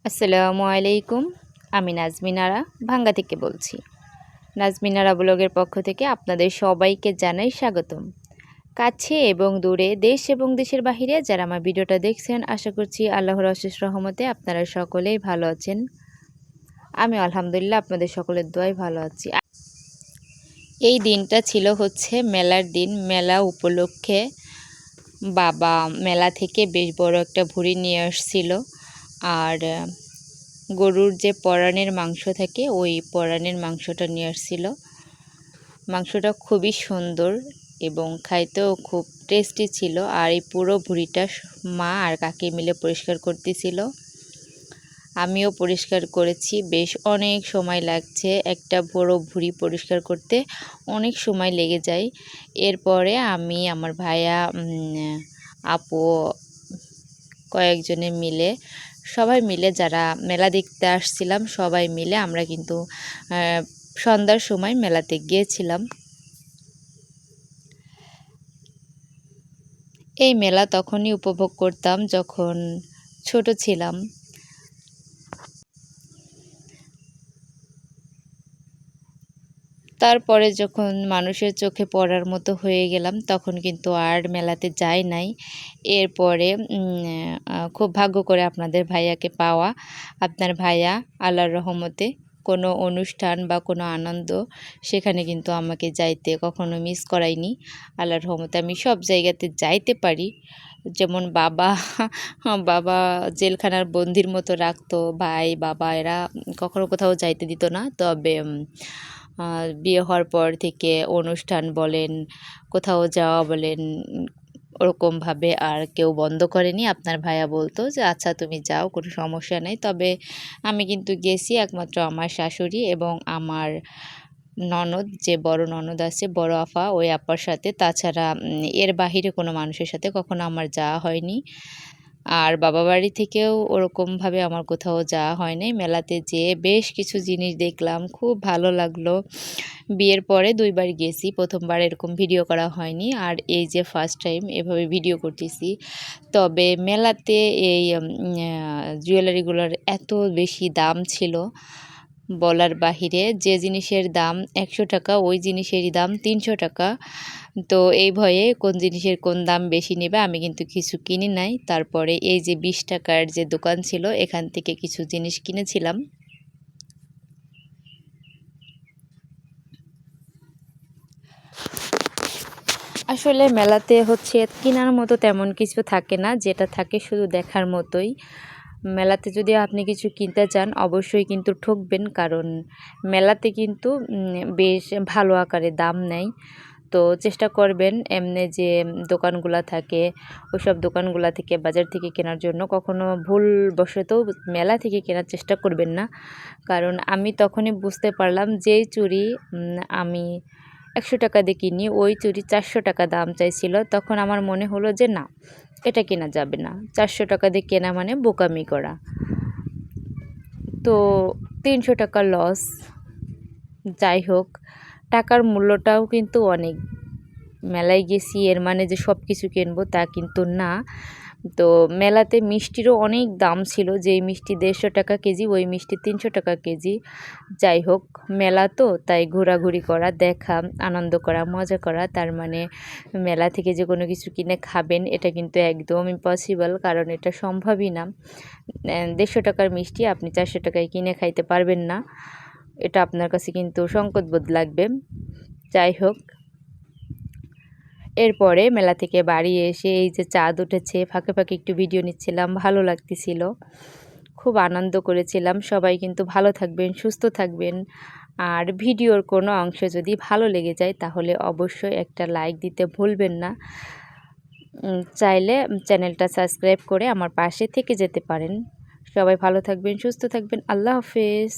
আসসালামু আলাইকুম। আমি নাজমিনারা ভাঙ্গা থেকে বলছি। নাজমিনারা ব্লগের পক্ষ থেকে আপনাদের সবাইকে জানাই স্বাগতম। কাছে এবং দূরে, দেশ এবং দেশের বাহিরে যারা আমার ভিডিওটা দেখছেন, আশা করছি আল্লাহর অশেষ রহমতে আপনারা সকলেই ভালো আছেন। আমি আলহামদুলিল্লাহ আপনাদের সকলের দোয়ায় ভালো আছি। এই দিনটা ছিল মেলার দিন। মেলা উপলক্ষে বাবা মেলা থেকে বেশ বড় একটা ভুঁড়ি নিয়ে আসছিল। আর গরুর যে পরাণের মাংস থাকে ওই পরাণের মাংসটা নিয়ে আসছিল। মাংসটা খুবই সুন্দর এবং খাইতেও খুব টেস্টি ছিল। আর এই পুরো ভুঁড়িটা মা আর কাকি মিলে পরিষ্কার করতেছিল। আমিও পরিষ্কার করেছি। বেশ অনেক সময় লাগছে, একটা বড় ভুঁড়ি পরিষ্কার করতে অনেক সময় লেগে যায়। এরপরে আমি, আমার ভাইয়া, আপু, কয়েকজনে মিলে, সবাই মিলে যারা মেলা দেখতে আসছিলাম সবাই মিলে আমরা কিন্তু সন্ধ্যার সময় মেলাতে গিয়েছিলাম। এই মেলা তখনই উপভোগ করতাম যখন ছোট ছিলাম। তারপরে যখন মানুষের চোখে পড়ার মতো হয়ে গেলাম তখন কিন্তু আর মেলাতে যাই নাই। এরপরে খুব ভাগ্য করে আপনাদের ভাইয়াকে পাওয়া। আপনার ভাইয়া আল্লাহর রহমতে কোনো অনুষ্ঠান বা কোনো আনন্দ, সেখানে কিন্তু আমাকে যাইতে কখনো মিস করায়নি। আল্লাহর রহমতে আমি সব জায়গাতে যাইতে পারি। যেমন বাবা বাবা জেলখানার বন্দির মতো রাখতো, ভাই বাবা এরা কখনো কোথাও যাইতে দিত না। তবে বিয়ে হওয়ার পর থেকে অনুষ্ঠান বলেন, কোথাও যাওয়া বলেন, ওরকমভাবে আর কেউ বন্ধ করেনি। আপনার ভাইয়া বলতো যে আচ্ছা তুমি যাও, কোনো সমস্যা নেই। তবে আমি কিন্তু গেছি একমাত্র আমার শাশুড়ি এবং আমার ননদ, যে বড় ননদ আছে, বড় আফা, ওই আপার সাথে। তাছাড়া এর বাহিরে কোনো মানুষের সাথে কখনো আমার যাওয়া হয়নি। আর বাবা বাড়ি থেকেও ওরকমভাবে আমার কোথাও যাওয়া হয় নাই। মেলাতে যেয়ে বেশ কিছু জিনিস দেখলাম, খুব ভালো লাগলো। বিয়ের পরে ২ বার গেছি। ১ম বার এরকম ভিডিও করা হয়নি। আর এই যে ফার্স্ট টাইম এভাবে ভিডিও করতেছি। তবে মেলাতে এই জুয়েলারিগুলোর এত বেশি দাম ছিল বলার বাহিরে। যে জিনিসের দাম ১০০ টাকা ওই জিনিসেরই দাম ৩০০ টাকা। তো এই ভয়ে কোন জিনিসের কোন দাম বেশি নেবে আমি কিন্তু কিছু কিনি নাই। তারপরে এই যে ২০ টাকার যে দোকান ছিল এখান থেকে কিছু জিনিস কিনেছিলাম। আসলে মেলাতে কেনার মতো তেমন কিছু থাকে না, যেটা থাকে শুধু দেখার মতোই। মেলাতে যদি আপনি কিছু কিনতে চান অবশ্যই কিন্তু ঠকবেন, কারণ মেলাতে কিন্তু বেশ ভালো আকারে দাম নেয়। তো চেষ্টা করবেন এমনি যে দোকানগুলা থাকে ওইসব দোকানগুলা থেকে, বাজার থেকে কেনার জন্য কখনো ভুলবশতও মেলা থেকে কেনার চেষ্টা করবেন না। কারণ আমি তখনই বুঝতে পারলাম যেই চুড়ি আমি ১০০ টাকা দিয়ে কিনি ওই চুড়ি ৪০০ টাকা দাম চাইছিল। তখন আমার মনে হলো যে না, এটা কেনা যাবে না। ৪০০ টাকা দিয়ে কেনা মানে বোকামি করা। তো ৩০০ টাকা লস। যাই হোক, টাকার মূল্যটাও কিন্তু অনেক। মেলায় গেছি এর মানে যে সব কিছু কিনবো তা কিন্তু না। তো মেলাতে মিষ্টিরও অনেক দাম ছিল। যেই মিষ্টি ১৫০ টাকা কেজি ওই মিষ্টি ৩০০ টাকা কেজি। যাই হোক, মেলা তো তাই ঘোরাঘুরি করা, দেখা, আনন্দ করা, মজা করা। তার মানে মেলা থেকে যে কোনো কিছু কিনে খাবেন এটা কিন্তু একদম ইম্পসিবল, কারণ এটা সম্ভবই না। ১৫০ টাকার মিষ্টি আপনি ৪০০ টাকায় কিনে খাইতে পারবেন না। এটা আপনার কাছে কিন্তু সংকটবোধ লাগবে। যাই হোক, এরপরে মেলা থেকে বাড়ি এসে এই যে চাঁদ উঠেছে, ফাঁকে ফাঁকে একটু ভিডিও নিচ্ছিলাম, ভালো লাগতেছিল, খুব আনন্দ করেছিলাম। সবাই কিন্তু ভালো থাকবেন, সুস্থ থাকবেন। আর ভিডিওর কোনো অংশ যদি ভালো লেগে যায় তাহলে অবশ্যই একটা লাইক দিতে ভুলবেন না। চাইলে চ্যানেলটা সাবস্ক্রাইব করে আমার পাশে থেকে যেতে পারেন। সবাই ভালো থাকবেন, সুস্থ থাকবেন। আল্লাহ হাফেজ।